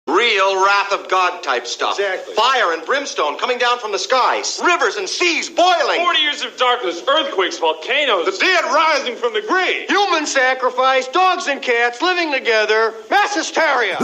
Real wrath of God type stuff. Exactly. Fire and brimstone coming down from the skies. Rivers and seas boiling. 40 years of darkness, earthquakes, volcanoes. The dead rising from the grave. Human sacrifice, dogs and cats living together. Mass hysteria.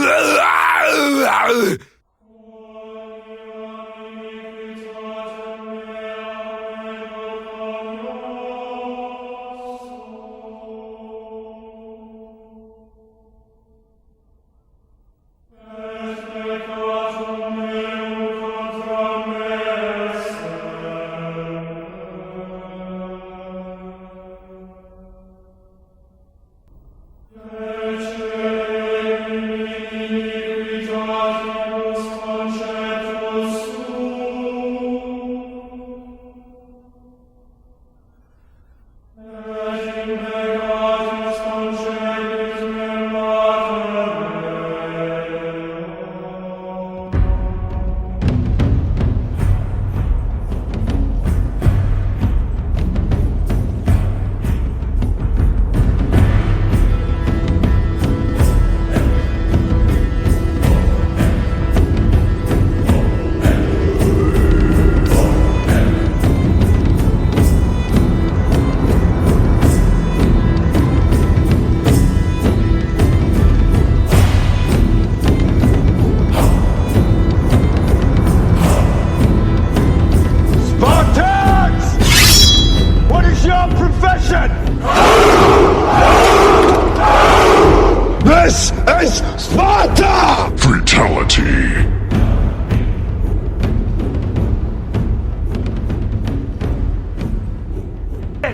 This is Sparta! Fatality.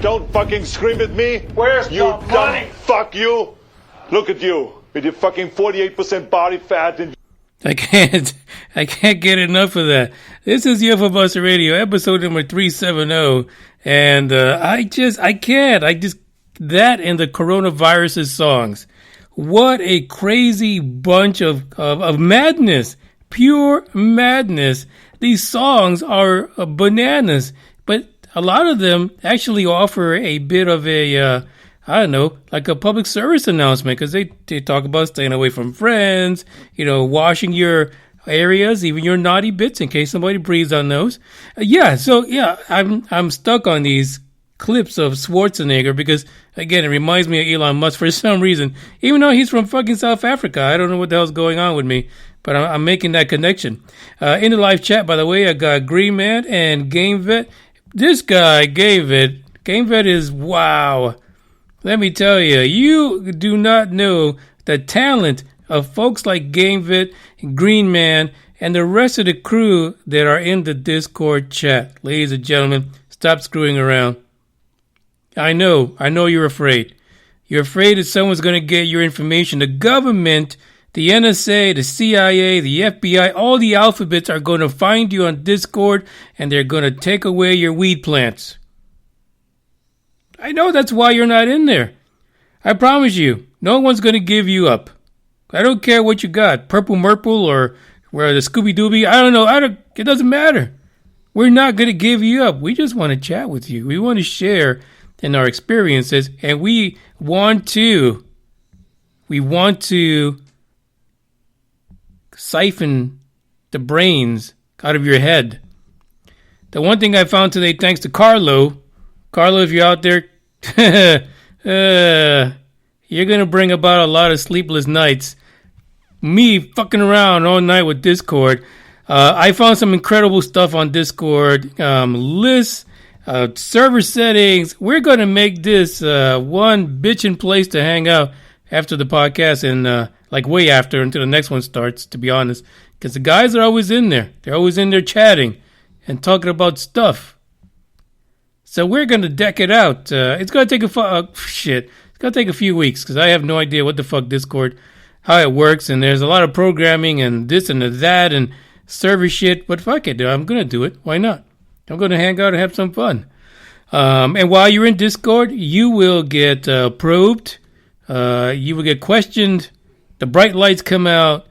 Don't fucking scream at me. Where's you the money? dumb fuck you. Look at you with your fucking 48% body fat and I can't get enough of that. This is UFO Buster Radio, episode number 370, and that and the coronavirus's songs. What a crazy bunch of madness, pure madness. These songs are bananas, but a lot of them actually offer a bit of a, like a public service announcement, because they talk about staying away from friends, washing your areas, even your naughty bits, in case somebody breathes on those. I'm stuck on these clips of Schwarzenegger because, again, it reminds me of Elon Musk for some reason, even though he's from fucking South Africa. I don't know what the hell's going on with me, but I'm making that connection. In the live chat, by the way, I got Green Man and Game Vet. This guy, Game Vet is wow. Let me tell you, you do not know the talent of folks like Game Vet, Green Man, and the rest of the crew that are in the Discord chat. Ladies and gentlemen, stop screwing around. I know you're afraid. You're afraid that someone's going to get your information. The government, the NSA, the CIA, the FBI, all the alphabets are going to find you on Discord, and they're going to take away your weed plants. I know that's why you're not in there. I promise you, no one's going to give you up. I don't care what you got, Purple Murple or where the Scooby Dooby. I don't know. It doesn't matter. We're not going to give you up. We just want to chat with you. We want to share in our experiences, and we want to siphon the brains out of your head. The one thing I found today, thanks to Carlo, if you're out there, you're going to bring about a lot of sleepless nights. Me fucking around all night with Discord. I found some incredible stuff on Discord. Lists, server settings. We're going to make this one bitchin' place to hang out after the podcast and way after until the next one starts, to be honest. Because the guys are always in there. They're always in there chatting and talking about stuff. So we're going to deck it out. It's going to take It's going to take a few weeks because I have no idea what the fuck Discord, how it works. And there's a lot of programming and this and that and server shit. But fuck it, I'm going to do it. Why not? I'm going to hang out and have some fun. And while you're in Discord, you will get probed. You will get questioned. The bright lights come out.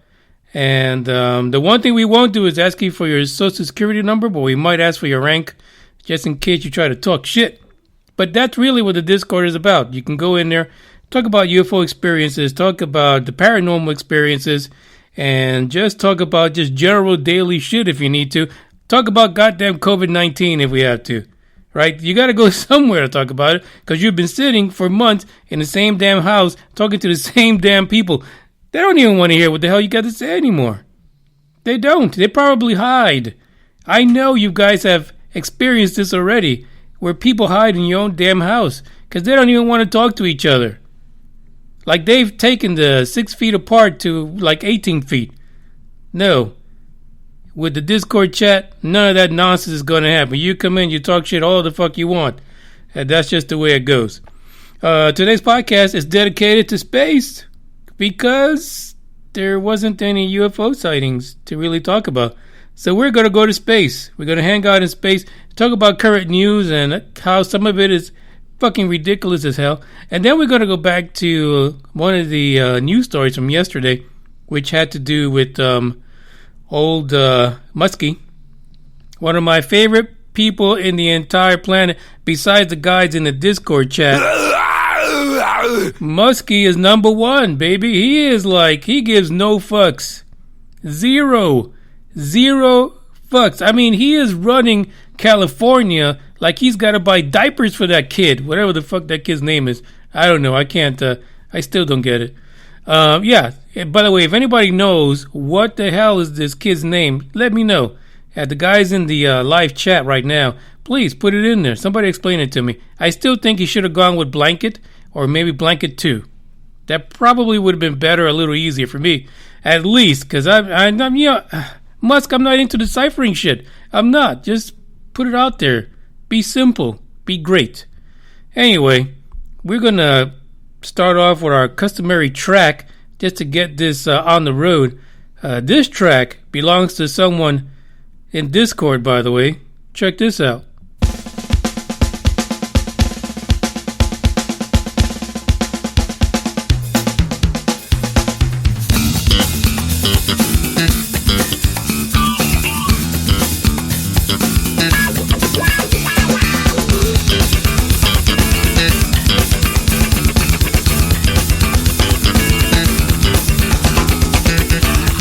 And the one thing we won't do is ask you for your social security number, but we might ask for your rank just in case you try to talk shit. But that's really what the Discord is about. You can go in there, talk about UFO experiences, talk about the paranormal experiences, and just talk about just general daily shit if you need to. Talk about goddamn COVID-19 if we have to. Right? You got to go somewhere to talk about it because you've been sitting for months in the same damn house talking to the same damn people. They don't even want to hear what the hell you got to say anymore. They don't. They probably hide. I know you guys have experienced this already where people hide in your own damn house because they don't even want to talk to each other. Like they've taken the 6 feet apart to like 18 feet. No. With the Discord chat, none of that nonsense is going to happen. You come in, you talk shit all the fuck you want. And that's just the way it goes. Today's podcast is dedicated to space because there wasn't any UFO sightings to really talk about. So we're going to go to space. We're going to hang out in space, talk about current news and how some of it is fucking ridiculous as hell. And then we're going to go back to one of the news stories from yesterday, which had to do with old Muskie, one of my favorite people in the entire planet, besides the guys in the Discord chat. Muskie is number one, baby. He is like, he gives no fucks. Zero fucks. I mean, he is running California like he's got to buy diapers for that kid, whatever the fuck that kid's name is. I don't know. I can't, I still don't get it. Yeah. By the way, if anybody knows what the hell is this kid's name, let me know. The guys in the live chat right now, please put it in there. Somebody explain it to me. I still think he should have gone with Blanket or maybe Blanket 2. That probably would have been better, a little easier for me, at least, because I'm Musk, I'm not into deciphering shit. I'm not. Just put it out there. Be simple. Be great. Anyway, we're going to start off with our customary track just to get this on the road. This track belongs to someone in Discord, by the way. Check this out.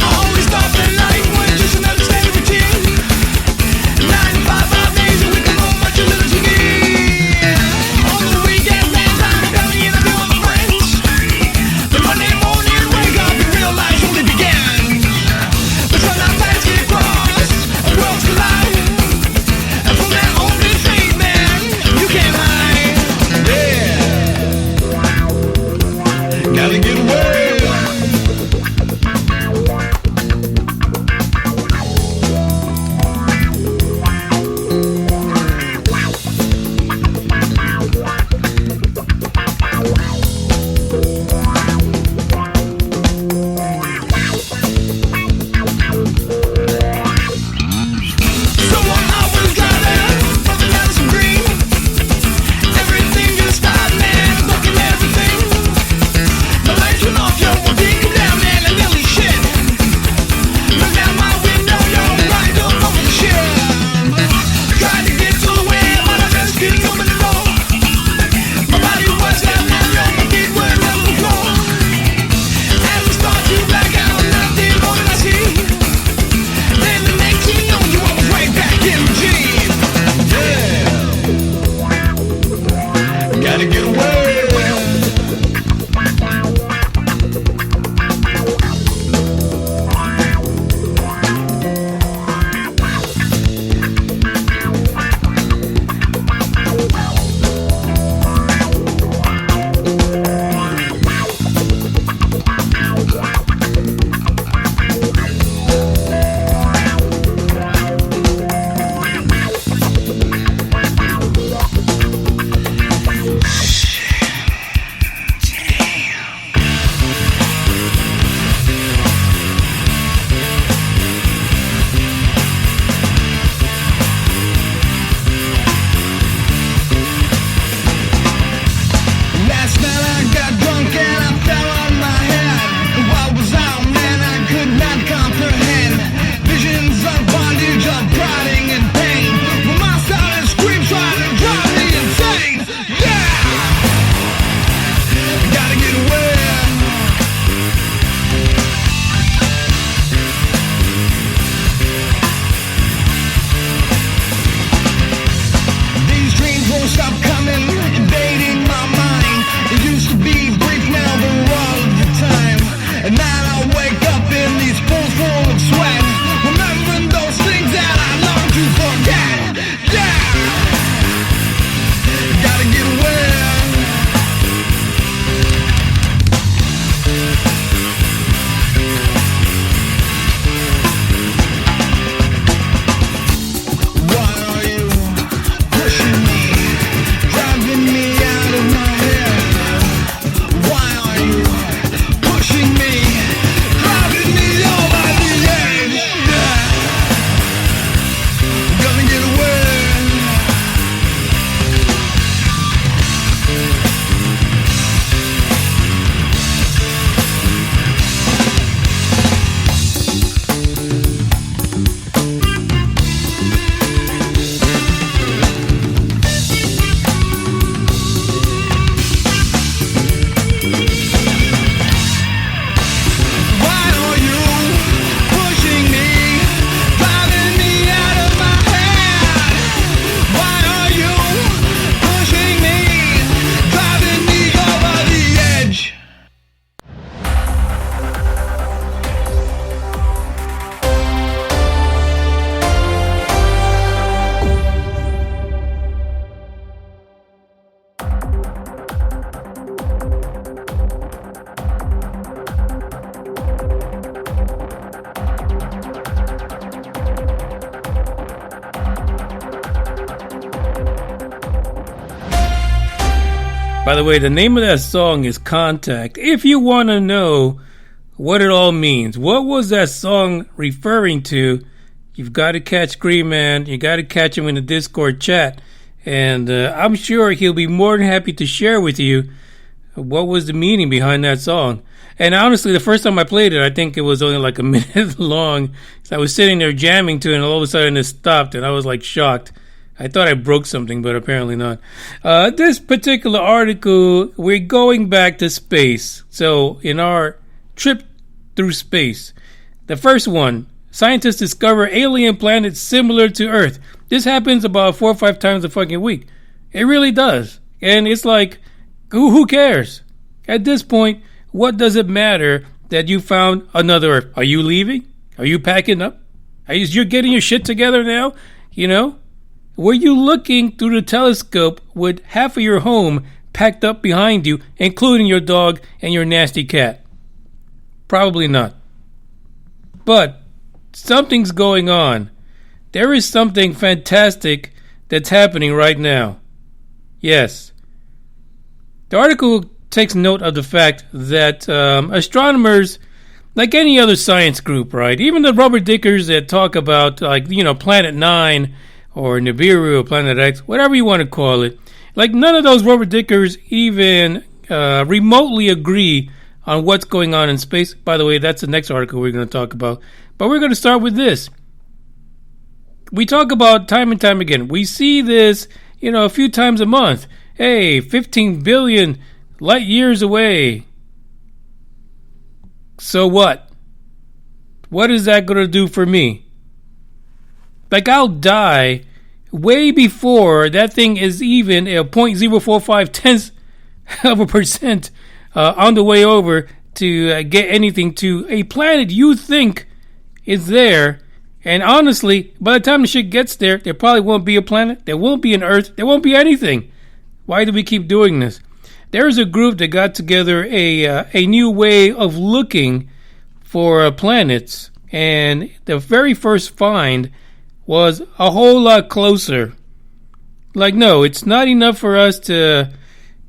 Always thought that life was just another steady routine. 9 to 5, 5 days a week. By the way, the name of that song is Contact. If you want to know what it all means, what was that song referring to, you've got to catch Green Man. You got to catch him in the Discord chat. And I'm sure he'll be more than happy to share with you what was the meaning behind that song. And honestly, the first time I played it, I think it was only like a minute long. So I was sitting there jamming to it, and all of a sudden it stopped, and I was like shocked. I thought I broke something, but apparently not. This particular article, we're going back to space. So in our trip through space, the first one, scientists discover alien planets similar to Earth. This happens about 4 or 5 times a fucking week. It really does. And it's like, who cares? At this point, what does it matter that you found another Earth? Are you leaving? Are you packing up? You're getting your shit together now? You know? Were you looking through the telescope with half of your home packed up behind you, including your dog and your nasty cat? Probably not. But something's going on. There is something fantastic that's happening right now. Yes. The article takes note of the fact that astronomers, like any other science group, right? Even the rubber dickers that talk about, like, you know, Planet 9 or Nibiru or Planet X, whatever you want to call it. Like, none of those rubber dickers even remotely agree on what's going on in space. By the way, that's the next article we're going to talk about. But we're going to start with this. We talk about time and time again. We see this, you know, a few times a month. Hey, 15 billion light years away. So what? What is that going to do for me? Like, I'll die way before that thing is even a 0.045 tenths of a percent on the way over to get anything to a planet you think is there. And honestly, by the time the shit gets there, there probably won't be a planet. There won't be an Earth. There won't be anything. Why do we keep doing this? There's a group that got together a new way of looking for planets. And the very first find was a whole lot closer. Like, no, it's not enough for us to,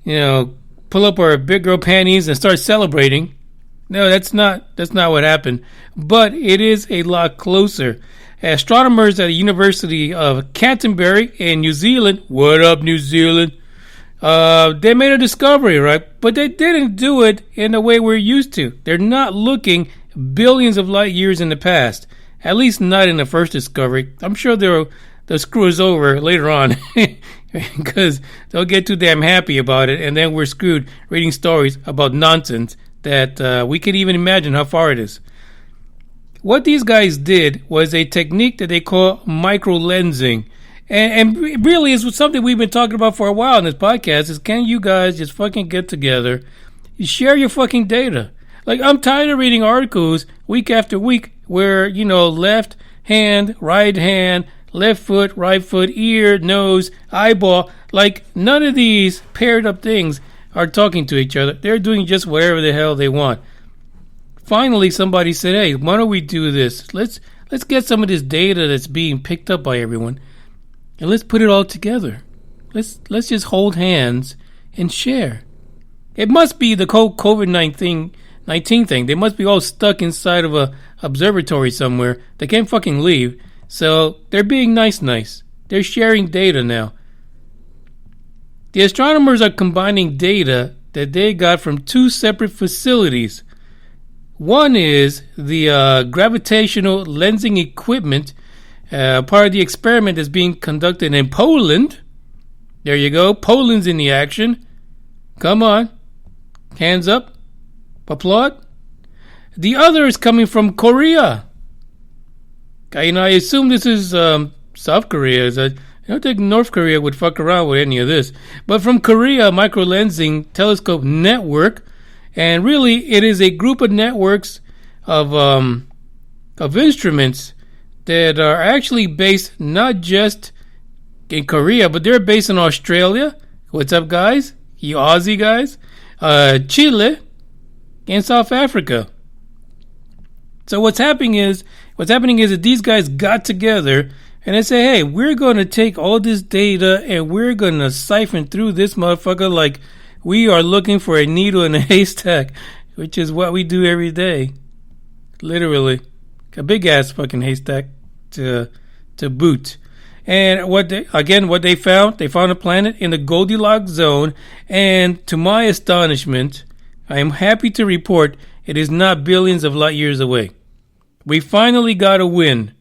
you know, pull up our big girl panties and start celebrating. No, that's not what happened. But it is a lot closer. Astronomers at the University of Canterbury in New Zealand, what up, New Zealand? They made a discovery, right? But they didn't do it in the way we're used to. They're not looking billions of light years in the past. At least not in the first discovery. I'm sure they'll screw us over later on because they'll get too damn happy about it, and then we're screwed reading stories about nonsense that we can't even imagine how far it is. What these guys did was a technique that they call microlensing. And really is something we've been talking about for a while in this podcast is, can you guys just fucking get together, share your fucking data? Like, I'm tired of reading articles week after week where, you know, left hand, right hand, left foot, right foot, ear, nose, eyeball. Like, none of these paired up things are talking to each other. They're doing just whatever the hell they want. Finally, somebody said, hey, why don't we do this? Let's get some of this data that's being picked up by everyone, and let's put it all together. Let's just hold hands and share. It must be the COVID-19 thing. They must be all stuck inside of a observatory somewhere. They can't fucking leave. So they're being nice. They're sharing data now. The astronomers are combining data that they got from 2 separate facilities. One is the Gravitational Lensing Equipment, part of the experiment that's being conducted in Poland. There you go. Poland's in the action. Come on. Hands up. Applaud. The other is coming from Korea. You know, I assume this is South Korea. I don't think North Korea would fuck around with any of this. But from Korea Microlensing Telescope Network, and really it is a group of networks of instruments that are actually based not just in Korea, but they're based in Australia. What's up, guys? You Aussie guys? Chile and South Africa. So what's happening is that these guys got together and they say, hey, we're going to take all this data and we're going to siphon through this motherfucker like We are looking for a needle in a haystack, which is what we do every day. Literally. A big-ass fucking haystack to boot. And what they found a planet in the Goldilocks zone, and to my astonishment, I am happy to report it is not billions of light years away. We finally got a win.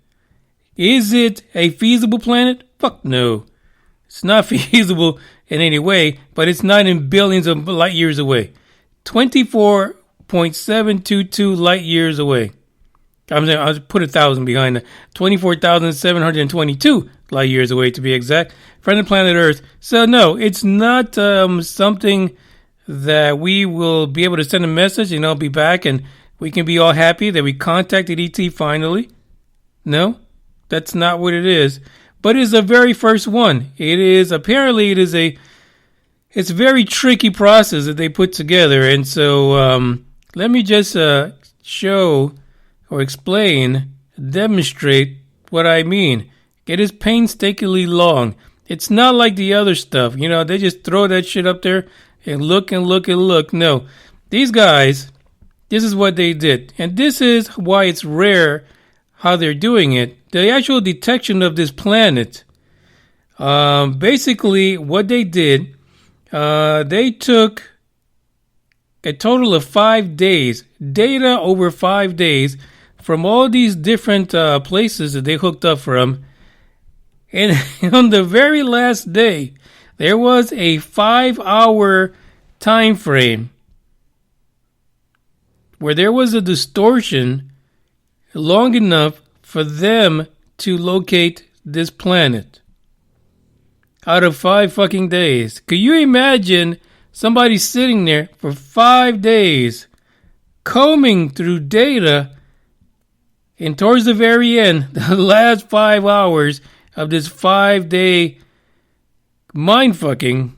Is it a feasible planet? Fuck no. It's not feasible in any way, but it's not in billions of light years away. 24.722 light years away. I'll put 1,000 behind that. 24,722 light years away to be exact. From the planet Earth. So no, it's not something that we will be able to send a message and I'll be back and we can be all happy that we contacted ET finally. No, that's not what it is. But it's the very first one. It's a very tricky process that they put together. And so let me just show or explain, demonstrate what I mean. It is painstakingly long. It's not like the other stuff. You know, they just throw that shit up there and look and look and look. No, these guys, this is what they did. And this is why it's rare how they're doing it. The actual detection of this planet, basically what they did, they took a total of 5 days, data over 5 days from all these different places that they hooked up from. And on the very last day, there was a 5-hour time frame where there was a distortion long enough for them to locate this planet. Out of 5 fucking days. Could you imagine somebody sitting there for 5 days combing through data, and towards the very end, the last 5 hours of this 5-day mindfucking,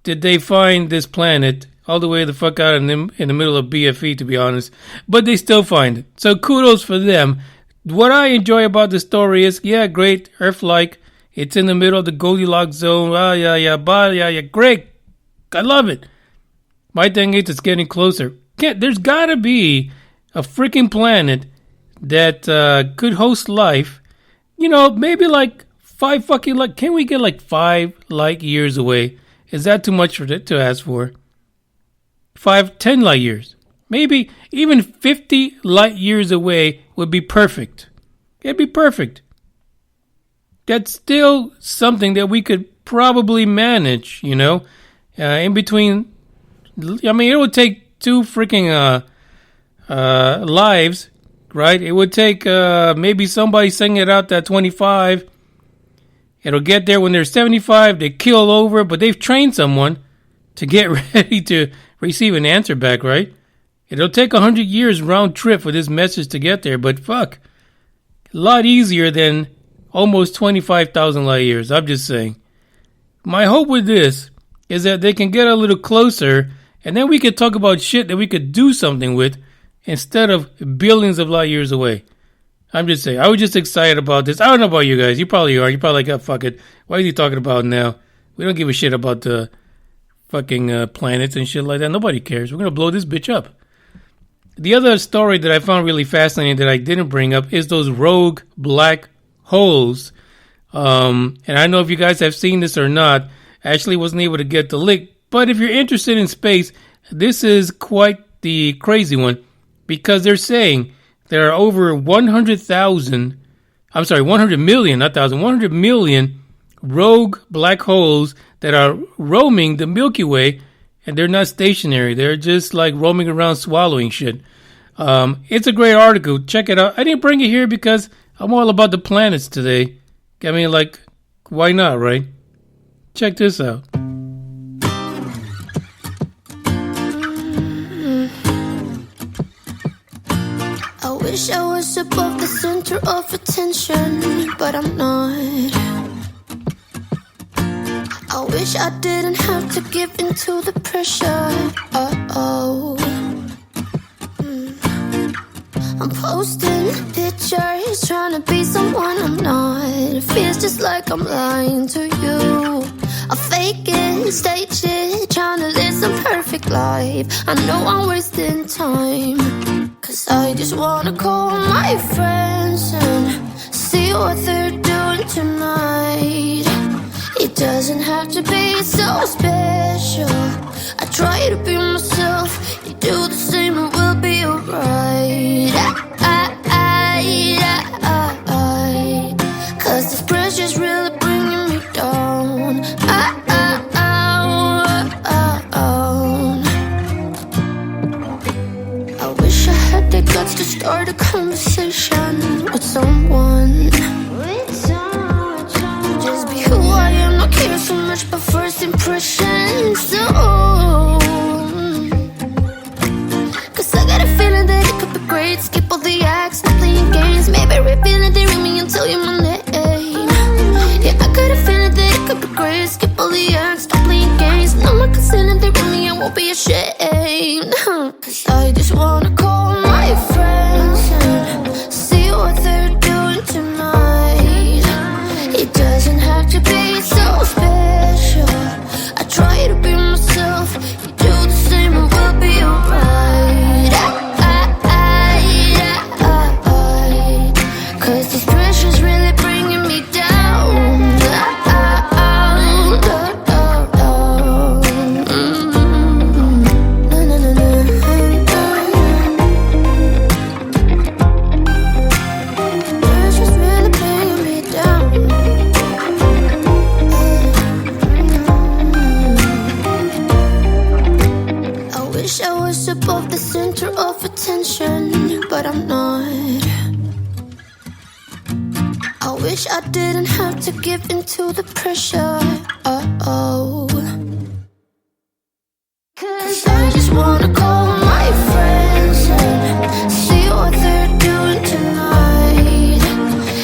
did they find this planet all the way the fuck out in the middle of BFE, to be honest. But they still find it. So kudos for them. What I enjoy about the story is, yeah, great, Earthlike. It's in the middle of the Goldilocks zone. Yeah, great. I love it. My thing is, it's getting closer. There's got to be a freaking planet that could host life. You know, maybe like 5 fucking light. Can we get like 5 light years away? Is that too much to ask for? 10 light years. Maybe even 50 light years away would be perfect. It'd be perfect. That's still something that we could probably manage, you know, in between. I mean, it would take 2 freaking lives, right? It would take maybe somebody sending it out at 25. It'll get there when they're 75. They keel over, but they've trained someone to get ready to receive an answer back, right? It'll take 100 years round trip for this message to get there, but fuck, a lot easier than almost 25,000 light years. I'm just saying. My hope with this is that they can get a little closer, and then we could talk about shit that we could do something with instead of billions of light years away. I'm just saying. I was just excited about this. I don't know about you guys. You probably are. You're probably like, oh, fuck it. What are you talking about now? We don't give a shit about the fucking planets and shit like that. Nobody cares. We're going to blow this bitch up. The other story that I found really fascinating that I didn't bring up is those rogue black holes. And I don't know if you guys have seen this or not. I actually wasn't able to get the link. But if you're interested in space, this is quite the crazy one. Because they're saying there are over 100 million rogue black holes that are roaming the Milky Way, and they're not stationary. They're just like roaming around swallowing shit. It's a great article. Check it out. I didn't bring it here because I'm all about the planets today. I mean, like, why not, right? Check this out. I wish I was above the center of attention, but I'm not. I wish I didn't have to give in to the pressure. I'm posting pictures, trying to be someone I'm not. It feels just like I'm lying to you. I fake it, stage it, trying to live some perfect life. I know I'm wasting time, 'cause I just wanna call my friends and see what they're doing tonight. It doesn't have to be so special. I try to be myself. You do the same and we'll be alright. 'Cause this pressure's really bringing me down. I wish I had the guts to start a conversation with someone. Just be who I am, not care so much about first impressions. So, 'cause I got a feeling that it could be great. Skip all the acts, stop playing games. Maybe revealing they ring me and tell you my name. Yeah, I got a feeling that it could be great. Skip all the acts, stop playing games. No one can say that they ring me, I won't be ashamed. 'Cause I just wanna call my friends and see what they're doing tonight. It doesn't have to be so special. I try to be myself. You do the same and we'll be alright. 'Cause this pressure's really bringing me down. Pressure's really bringing me down. I wish I was above the center of attention, but I'm not. I wish I didn't have to give into the pressure. 'Cause I just wanna call my friends and see what they're doing tonight.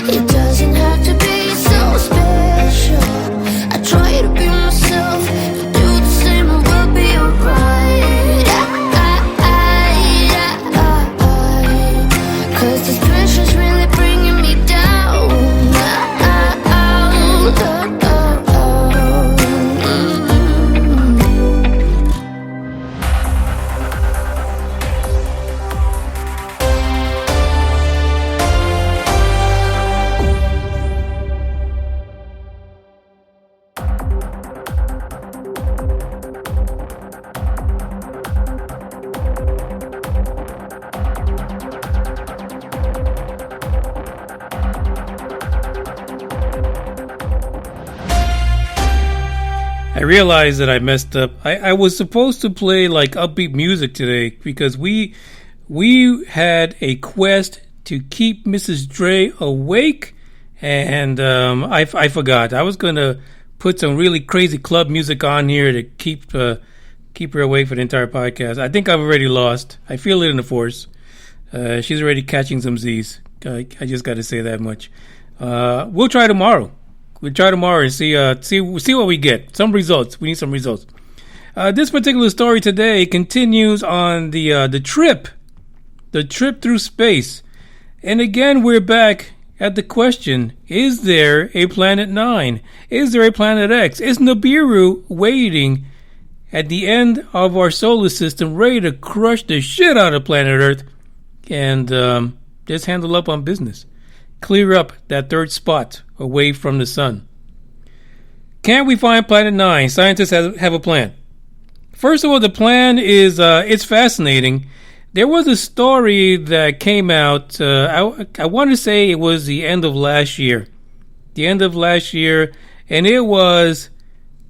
It doesn't have to be so special. I try to be myself. You do the same and we'll be alright. 'Cause this pressure's really bringing me down. I realized that I messed up. I was supposed to play like upbeat music today because we had a quest to keep Mrs. Dre awake, and I forgot. I was gonna put some really crazy club music on here to keep her awake for the entire podcast. I think I've already lost. I feel it in the force. She's already catching some Z's. I just got to say that much. We'll try tomorrow. We'll try tomorrow and see what we get. Some results. We need some results. This particular story today continues on the trip through space. And again, we're back at the question, is there a Planet 9? Is there a Planet X? Is Nibiru waiting at the end of our solar system, ready to crush the shit out of planet Earth and just handle up on business? Clear up that third spot away from the sun. Can we find Planet 9? Scientists have a plan. First of all, the plan is it's fascinating. There was a story that came out, I want to say it was the end of last year. And it was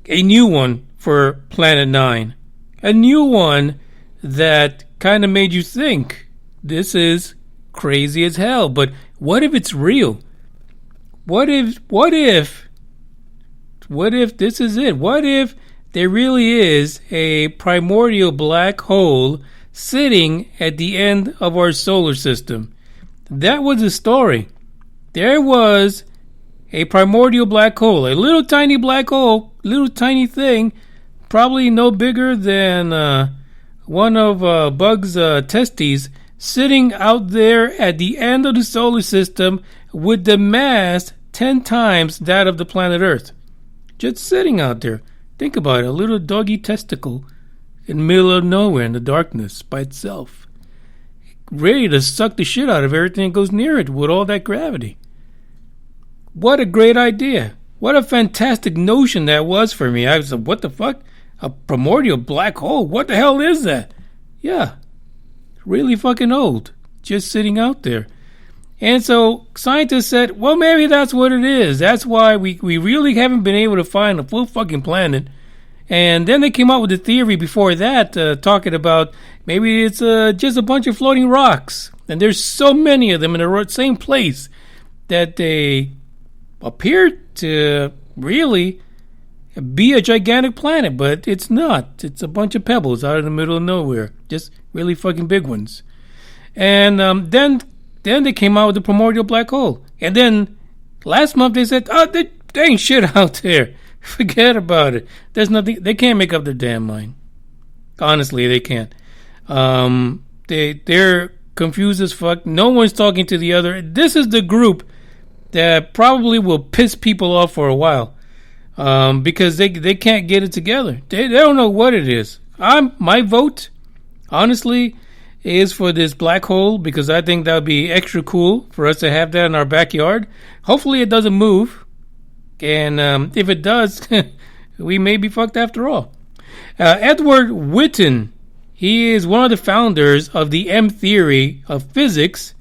a new one for Planet 9. A new one that kind of made you think, this is crazy as hell, but what if it's real? What if this is it? What if there really is a primordial black hole sitting at the end of our solar system? That was the story. There was a primordial black hole, a little tiny black hole, little tiny thing, probably no bigger than one of Bug's testes, sitting out there at the end of the solar system with the mass 10 times that of the planet Earth. just sitting out there. Think about it, a little doggy testicle in the middle of nowhere in the darkness by itself, ready to suck the shit out of everything that goes near it with all that gravity. What a great idea. What a fantastic notion that was for me. I was like, what the fuck? A primordial black hole? What the hell is that? Yeah, really fucking old, just sitting out there. And so scientists said, well, maybe that's what it is. That's why we really haven't been able to find a full fucking planet. And then they came out with a theory before that, talking about maybe it's just a bunch of floating rocks. And there's so many of them in the same place that they appear to really be a gigantic planet, but it's not. It's a bunch of pebbles out in the middle of nowhere, just really fucking big ones. And then they came out with the primordial black hole. And then last month they said, oh, there ain't shit out there. Forget about it. There's nothing. They can't make up their damn mind. Honestly, they can't. They're confused as fuck. No one's talking to the other. This is the group that probably will piss people off for a while, because they can't get it together. They don't know what it is. My vote, honestly, is for this black hole, because I think that would be extra cool for us to have that in our backyard. Hopefully it doesn't move. And if it does, we may be fucked after all. Edward Witten, he is one of the founders of the M theory of physics.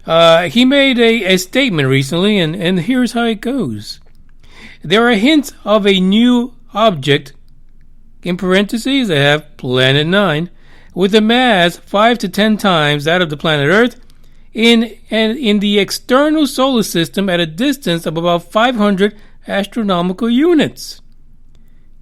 He made a statement recently, and here's how it goes. There are hints of a new object, in parentheses, I have Planet 9, with a mass 5 to 10 times that of the planet Earth, in the external solar system at a distance of about 500 astronomical units.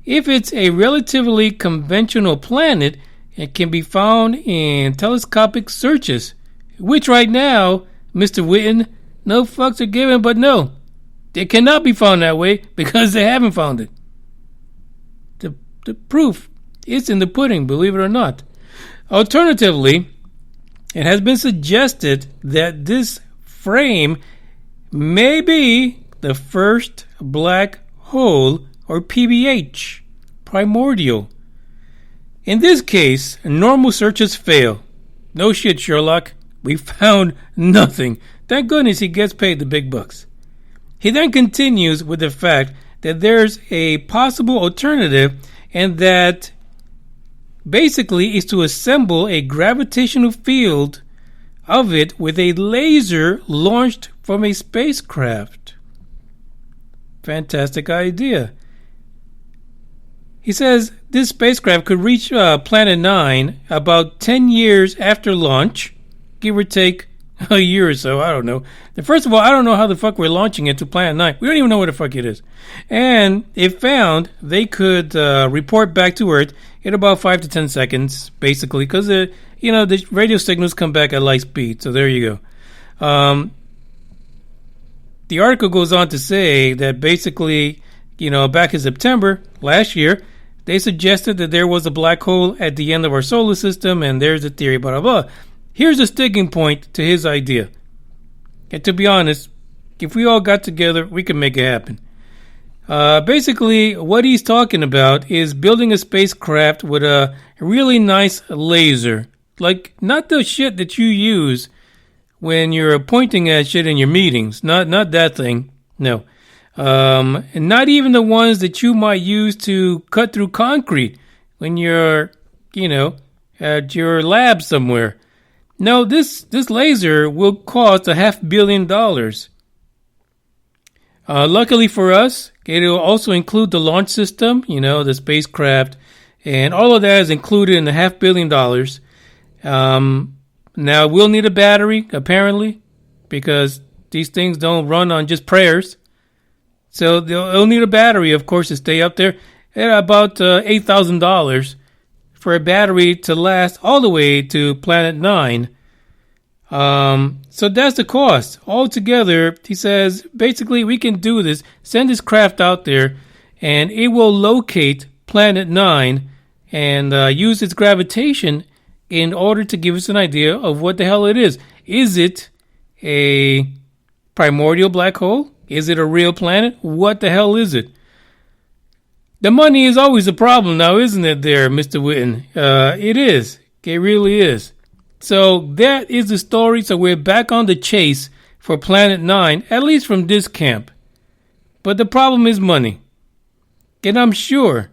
If it's a relatively conventional planet, it can be found in telescopic searches, which right now, Mr. Witten, no fucks are given, but no, they cannot be found that way because they haven't found it. The proof is in the pudding, believe it or not. Alternatively, it has been suggested that this frame may be the first black hole, or PBH, primordial. In this case, normal searches fail. No shit, Sherlock. We found nothing. Thank goodness he gets paid the big bucks. He then continues with the fact that there's a possible alternative, and that basically is to assemble a gravitational field of it with a laser launched from a spacecraft. Fantastic idea. He says this spacecraft could reach Planet 9 about 10 years after launch, give or take a year or so, I don't know. First of all, I don't know how the fuck we're launching it to Planet 9. We don't even know what the fuck it is. And if found, they could report back to Earth in about 5 to 10 seconds, basically, because the radio signals come back at light speed. So there you go. The article goes on to say that basically, back in September last year, they suggested that there was a black hole at the end of our solar system, and there's a theory, blah, blah, blah. Here's a sticking point to his idea. And to be honest, if we all got together, we could make it happen. Basically, what he's talking about is building a spacecraft with a really nice laser. Like, not the shit that you use when you're pointing at shit in your meetings. Not that thing. No. And not even the ones that you might use to cut through concrete when you're, at your lab somewhere. No, this laser will cost $500 million. Luckily for us, it will also include the launch system, the spacecraft, and all of that is included in the $500 million. Now, we'll need a battery, apparently, because these things don't run on just prayers. So they'll need a battery, of course, to stay up there at about $8,000 for a battery to last all the way to Planet 9. So that's the cost. Altogether, he says, basically we can do this, send this craft out there, and it will locate Planet 9 and use its gravitation in order to give us an idea of what the hell it is. Is it a primordial black hole? Is it a real planet? What the hell is it? The money is always a problem now, isn't it there, Mr. Witten? It is. It really is. So that is the story. So we're back on the chase for Planet 9, at least from this camp. But the problem is money. And I'm sure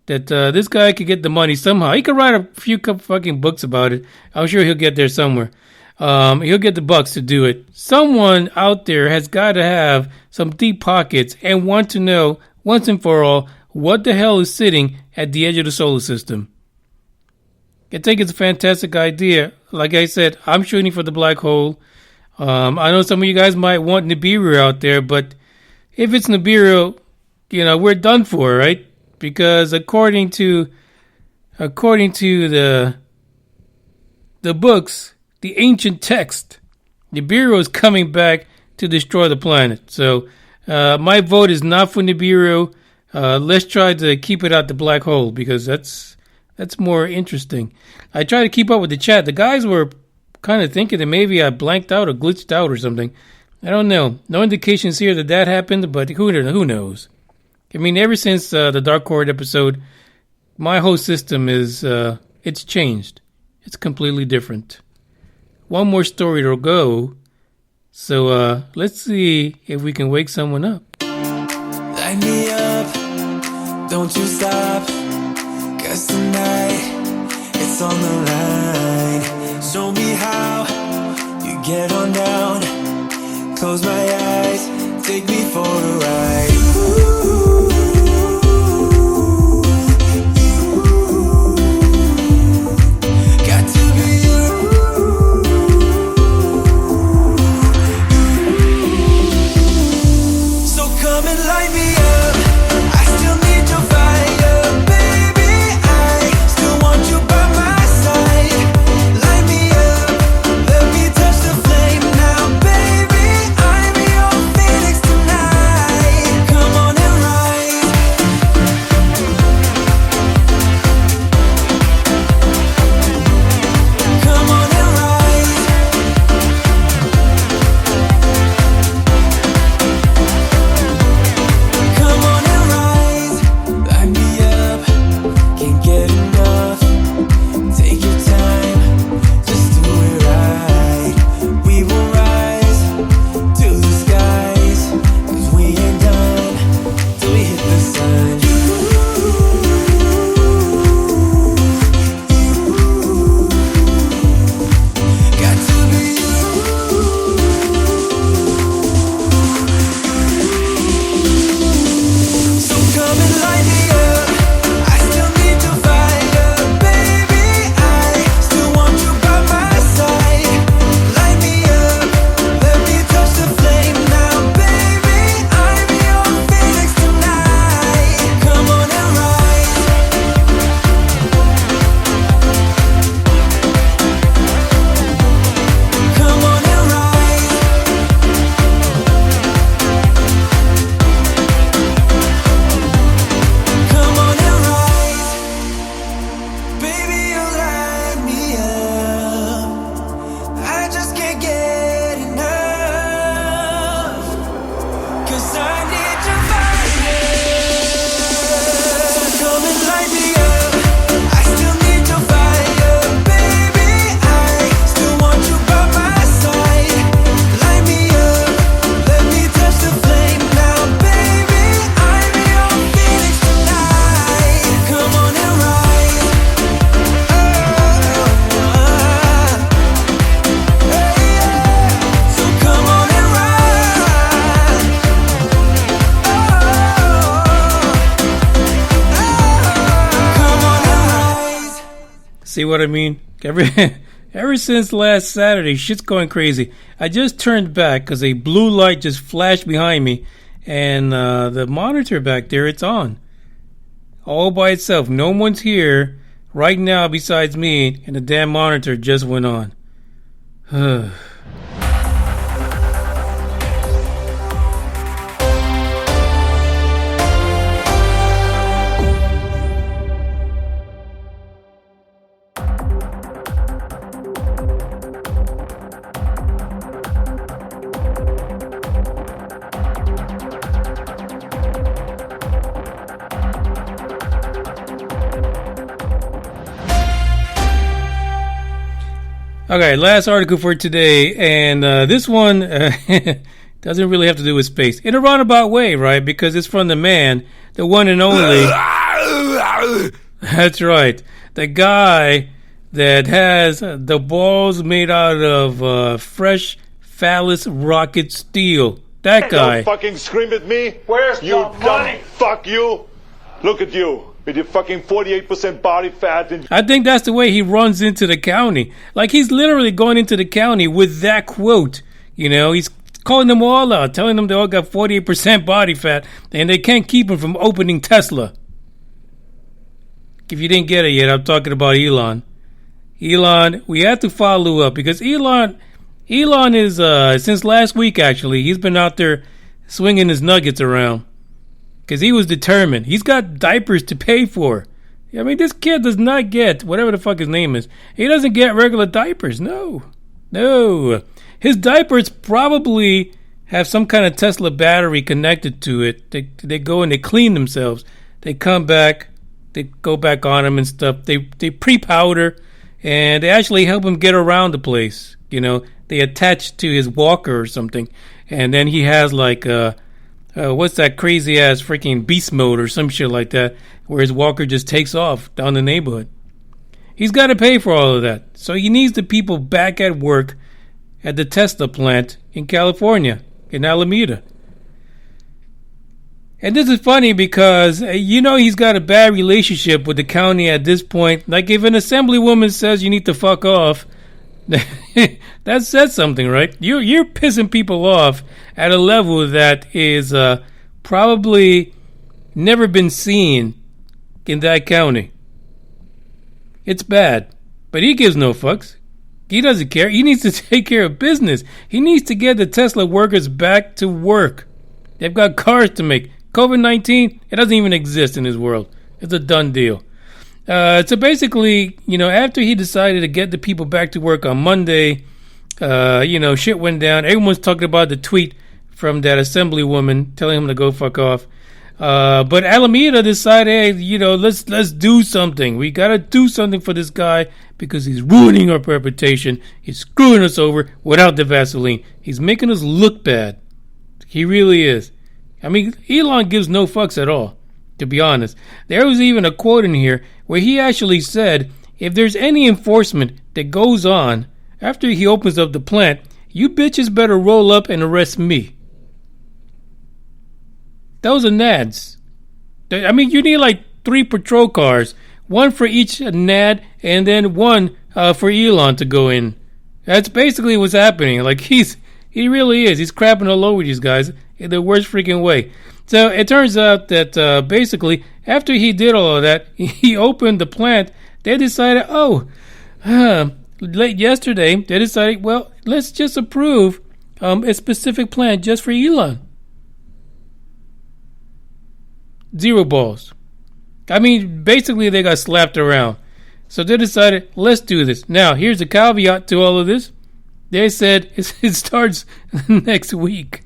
that this guy could get the money somehow. He could write a few fucking books about it. I'm sure he'll get there somewhere. He'll get the bucks to do it. Someone out there has got to have some deep pockets and want to know, once and for all, what the hell is sitting at the edge of the solar system. I think it's a fantastic idea. Like I said, I'm shooting for the black hole. I know some of you guys might want Nibiru out there, but if it's Nibiru, we're done for, right? Because according to the books, the ancient text, Nibiru is coming back to destroy the planet. So my vote is not for Nibiru. Let's try to keep it out the black hole because that's more interesting. I try to keep up with the chat. The guys were kind of thinking that maybe I blanked out or glitched out or something. I don't know. No indications here that happened, but who knows? I mean, ever since the Dark Horde episode, my whole system is it's changed. It's completely different. One more story to go. So let's see if we can wake someone up. Light me up, don't you stop, 'cause tonight it's on the line. Show me how you get on down. Close my eyes, take me for a ride. Got to be you. So come and light me up. I still need your fire, baby. I still want you by my side. Light me up, let me touch the flame now, baby. I'm your phoenix tonight. Come on and rise. Come on and rise. Come on and rise. Light me up, can't get enough. Take your time, just do it right. We will rise to the skies, 'cause we ain't done till we hit the sun. Got to be you. So come and light me up. I still need your fire, baby. I still want you by my side. Light me up, let me touch the flame now, baby. I'm your phoenix tonight. Come on and rise. Come on and rise. Come on and rise. Baby, you light me up. I just can't get enough. 'Cause I need your fire. So come and light me up. I still need your fire, baby. I still want you by my side. Light me up, let me touch the flame now, baby. I'm your phoenix tonight. Come on and rise. So come on and rise. Come on and rise. See what I mean? Ever since last Saturday, shit's going crazy. I just turned back because a blue light just flashed behind me, and the monitor back there, it's on. All by itself. No one's here right now besides me, and the damn monitor just went on. Okay, last article for today, and this one doesn't really have to do with space. In a roundabout way, right? Because it's from the man, the one and only. That's right. The guy that has the balls made out of fresh phallus rocket steel. That guy. Don't fucking scream at me. Where's you the money? dumb fuck you. Look at you with your fucking 48% body fat. And I think that's the way he runs into the county. Like, he's literally going into the county with that quote. You know, he's calling them all out, telling them they all got 48% body fat, and they can't keep him from opening Tesla. If you didn't get it yet, I'm talking about Elon. Elon, we have to follow up because Elon is, since last week actually, he's been out there swinging his nuggets around because he was determined. He's got diapers to pay for. I mean, this kid does not get, whatever the fuck his name is, he doesn't get regular diapers. No. His diapers probably have some kind of Tesla battery connected to it. They go and they clean themselves. They come back, they go back on them and stuff. They pre-powder, and they actually help him get around the place. You know, they attach to his walker or something, and then he has like what's that crazy ass freaking beast mode or some shit like that, where his walker just takes off down the neighborhood. He's got to pay for all of that, so he needs the people back at work at the Tesla plant in California, in Alameda. And this is funny because, you know, he's got a bad relationship with the county at this point. Like, if an assemblywoman says you need to fuck off, that says something, right? You're pissing people off at a level that is probably never been seen in that county. It's bad, but he gives no fucks. He doesn't care. He needs to take care of business. He needs to get the Tesla workers back to work. They've got cars to make. COVID-19, it doesn't even exist in his world. It's a done deal. So basically, you know, after he decided to get the people back to work on Monday, you know, shit went down. Everyone's talking about the tweet from that assemblywoman telling him to go fuck off. But Alameda decided, hey, you know, let's do something. We got to do something for this guy because he's ruining our reputation. He's screwing us over without the Vaseline. He's making us look bad. He really is. I mean, Elon gives no fucks at all, to be honest. There was even a quote in here where he actually said, if there's any enforcement that goes on after he opens up the plant, you bitches better roll up and arrest me. Those are nads. I mean, you need like 3 patrol cars, one for each nad, and then one for Elon to go in. That's basically what's happening. Like, he really is. He's crapping all over these guys in the worst freaking way. So it turns out that basically after he did all of that, he opened the plant. They decided, late yesterday, they decided, well, let's just approve a specific plan just for Elon. 0 balls. I mean, basically they got slapped around. So they decided, let's do this. Now, here's a caveat to all of this. They said it starts next week.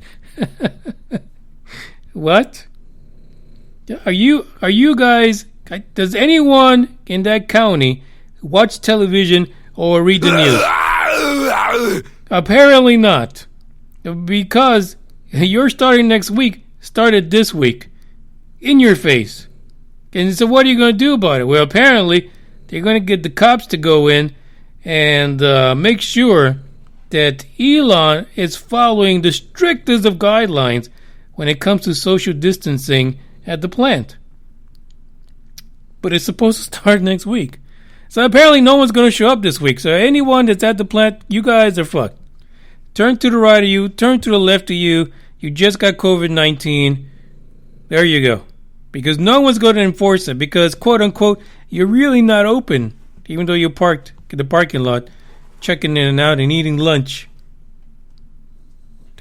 What? Are you guys, does anyone in that county watch television or read the news? Apparently not. Because you're starting next week, started this week. In your face. And so what are you going to do about it? Well, apparently they're going to get the cops to go in and make sure that Elon is following the strictest of guidelines when it comes to social distancing at the plant. But it's supposed to start next week. So apparently no one's going to show up this week. So anyone that's at the plant, you guys are fucked. Turn to the right of you, turn to the left of you. You just got COVID-19. There you go. Because no one's going to enforce it. Because, quote unquote, you're really not open. Even though you're parked in the parking lot, checking in and out and eating lunch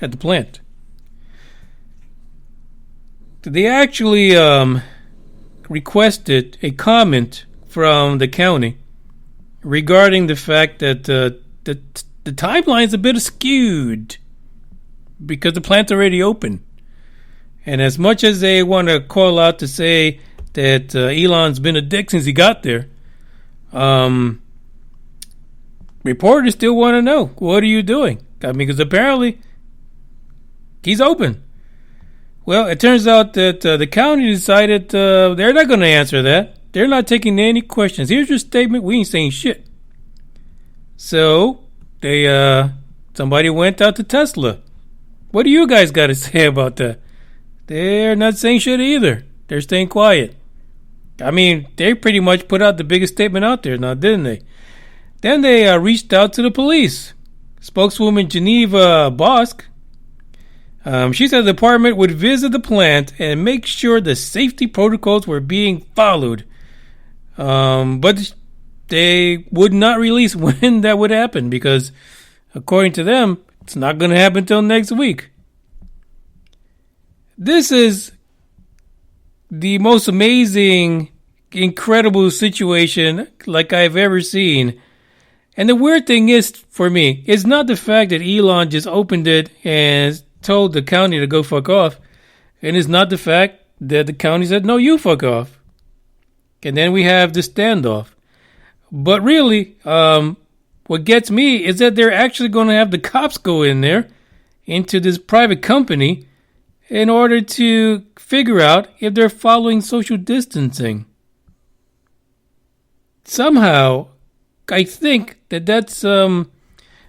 at the plant. They actually requested a comment from the county regarding the fact that the timeline's a bit skewed because the plant's already open. And as much as they want to call out to say that Elon's been a dick since he got there, reporters still want to know, what are you doing? I mean, because apparently he's open. Well, it turns out that the county decided they're not going to answer that. They're not taking any questions. Here's your statement. We ain't saying shit. So somebody went out to Tesla. What do you guys got to say about that? They're not saying shit either. They're staying quiet. I mean, they pretty much put out the biggest statement out there now, didn't they? Then they reached out to the police. Spokeswoman Geneva Bosk, she said the department would visit the plant and make sure the safety protocols were being followed. But they would not release when that would happen because, according to them, it's not going to happen until next week. This is the most amazing, incredible situation like I've ever seen. And the weird thing is, for me, it's not the fact that Elon just opened it and told the county to go fuck off. And it's not the fact that the county said, no, you fuck off. And then we have the standoff. But really, what gets me is that they're actually going to have the cops go in there into this private company in order to figure out if they're following social distancing. Somehow, I think that's that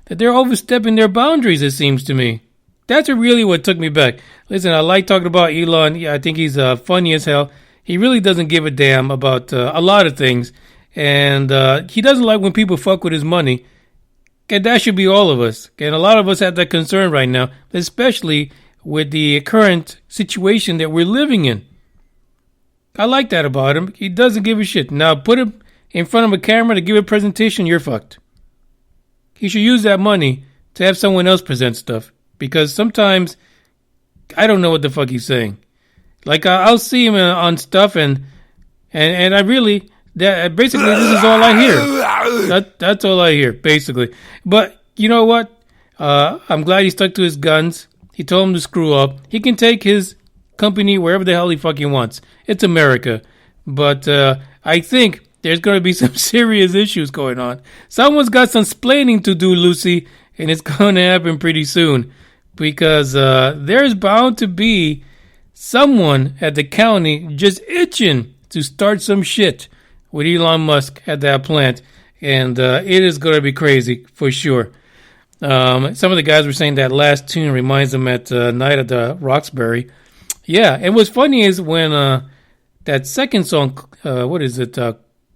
they're overstepping their boundaries, it seems to me. That's really what took me back. Listen, I like talking about Elon. Yeah, I think he's funny as hell. He really doesn't give a damn about a lot of things. And he doesn't like when people fuck with his money. And that should be all of us. And a lot of us have that concern right now, especially with the current situation that we're living in. I like that about him. He doesn't give a shit. Now, put him in front of a camera to give a presentation, you're fucked. He should use that money to have someone else present stuff. Because sometimes I don't know what the fuck he's saying. Like, I'll see him on stuff and I really... basically, this is all I hear. That's all I hear, basically. But you know what? I'm glad he stuck to his guns. He told him to screw up. He can take his company wherever the hell he fucking wants. It's America. But I think there's going to be some serious issues going on. Someone's got some splaining to do, Lucy, and it's going to happen pretty soon. Because there's bound to be someone at the county just itching to start some shit with Elon Musk at that plant. And it is going to be crazy, for sure. Some of the guys were saying that last tune reminds them at Night at the Roxbury. Yeah, and what's funny is when that second song,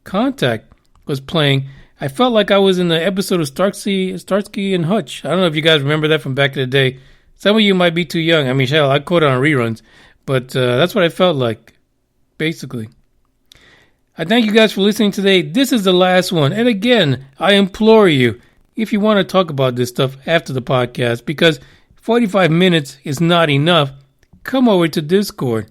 Contact, was playing, I felt like I was in the episode of Starsky and Hutch. I don't know if you guys remember that from back in the day. Some of you might be too young. I mean, hell, I caught it on reruns. But that's what I felt like, basically. I thank you guys for listening today. This is the last one. And again, I implore you, if you want to talk about this stuff after the podcast, because 45 minutes is not enough, come over to Discord.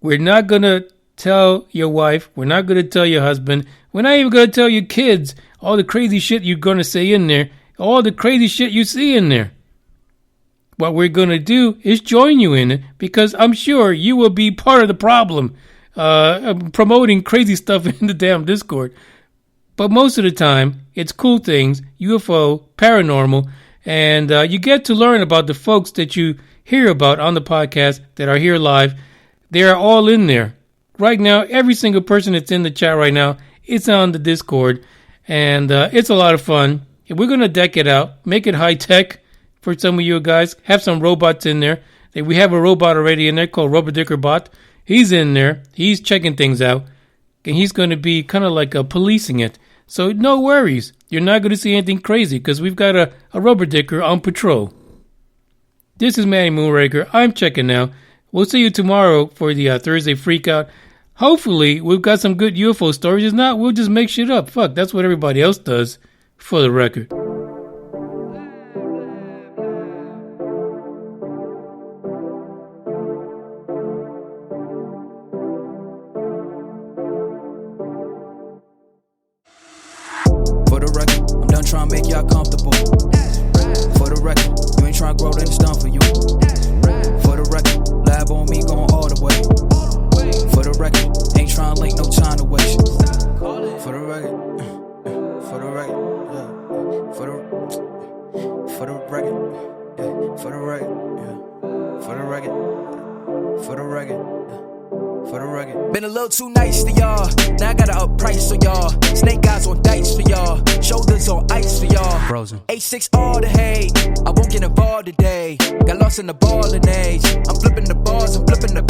We're not going to tell your wife. We're not going to tell your husband. We're not even going to tell your kids all the crazy shit you're going to say in there, all the crazy shit you see in there. What we're going to do is join you in it, because I'm sure you will be part of the problem. Promoting crazy stuff in the damn Discord. But most of the time, it's cool things, UFO, paranormal, and you get to learn about the folks that you hear about on the podcast that are here live. They are all in there. Right now, every single person that's in the chat right now, it's on the Discord, and it's a lot of fun. We're going to deck it out, make it high-tech for some of you guys, have some robots in there. We have a robot already in there called RoboDickerBot. He's in there. He's checking things out. And he's going to be kind of like policing it. So no worries. You're not going to see anything crazy because we've got a rubber dicker on patrol. This is Manny Moonraker. I'm checking out. We'll see you tomorrow for the Thursday Freakout. Hopefully, we've got some good UFO stories. If not, we'll just make shit up. Fuck, that's what everybody else does, for the record. For the record, I'm done trying to make y'all comfortable. For the record, you ain't trying to grow, then it's done for you. For the record, lab on me going all the way. For the record, ain't trying to link, no time to waste. For the record, yeah. record, yeah, for the record, yeah, for the record, for the record, yeah, for the record. Been a little too nice to y'all, now I gotta up price for y'all. Snake eyes on dice for y'all, shoulders on ice for y'all. Frozen. H6 all the hate, I won't get involved today. Got lost in the ballin' age. I'm flipping the bars, I'm flipping the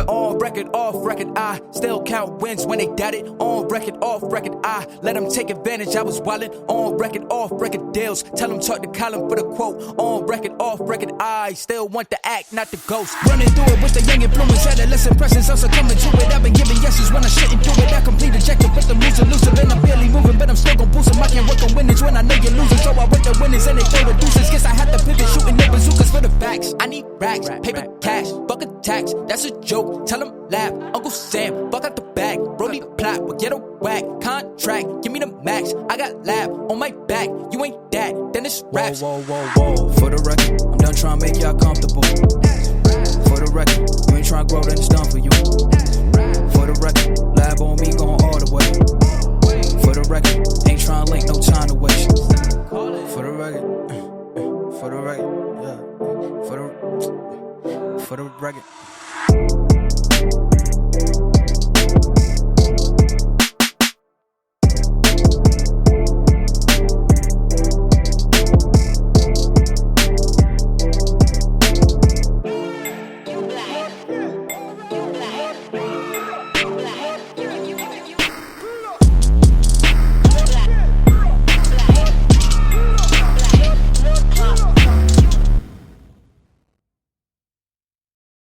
on record, off record. I still count wins when they doubt it. On record, off record. I let them take advantage. I was wildin'. On record, off record deals. Tell them talk to Colin for the quote. On record, off record. I still want the act, not the ghost. Running through it with the young influence, adolescent presence. Also coming to it. I've been giving yeses when I shouldn't do it. I complete ejected with the loser, and I'm barely moving, but I'm still gon' boost them. I can't work on winnings when I know you're losing, so I work the winners and they throw the deuces. Guess I have to pivot, shooting the bazookas for the facts. I need racks, paper, cash, fuck a tax. That's a joke. Tell them laugh. Uncle Sam, fuck out the bag. Brody plot, but get a whack. Contract, give me the max. I got lab on my back. You ain't that, then it's raps. Whoa, whoa, whoa, whoa. For the record, I'm done trying to make y'all comfortable. For the record, you ain't trying to grow, then it's done for you. For the record, lab on me going all the way. For the record, ain't trying to link, no time to waste. For the record, for the record, yeah. For the record.